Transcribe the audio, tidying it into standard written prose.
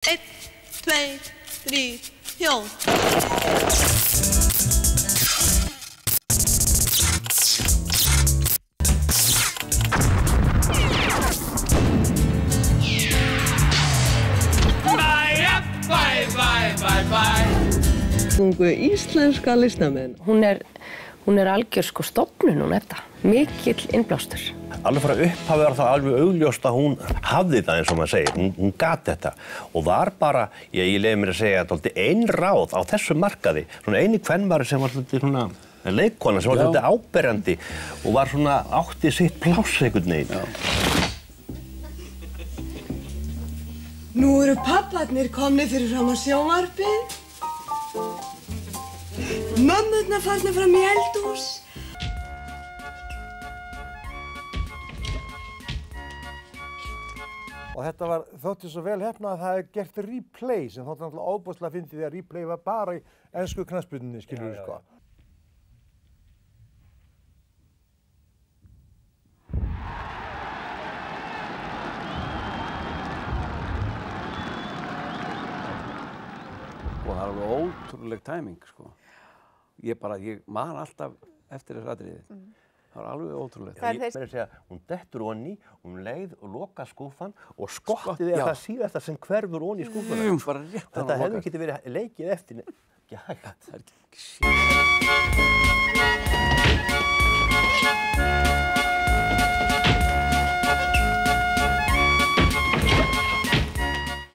1, 2, 3, 4. Sungu íslenska listamenn. Hún er algjör sko stofnun hún þetta. Mikill innblástur. Alveg frá upphafi var það alveg augljóst að hún hafði það eins og maður segir. Hún gat þetta og var bara, ég leyfi mér að segja þetta, einráð á þessu markaði. Svona eini kvenmaður sem var svona leikkona sem var þetta áberandi og var svona átti sitt pláss einhvern veginn. Nú eru papparnir komnir fyrir fram á sjónvarpið. Mömmurnar farnar fram í eldhús. Og þetta þótti svo vel heppnað að það hefði gert replay sem þótti náttúrulega óbúslega fyndið því að replay var bara í ensku knattspyrnunni, skilur við sko. Og það er alveg ótrúleg tæming, sko. Ég man alltaf eftir þessu atriði. Það var alveg ótrúlegt. Ég meira að segja, hún dettur onni, hún leið og loka skúffan og skottið er það síðasta sem hverfur onni í skúffuna. Bara rétt að Þetta hefði ekki verið leikið eftir, ekki hægt. Það er ekki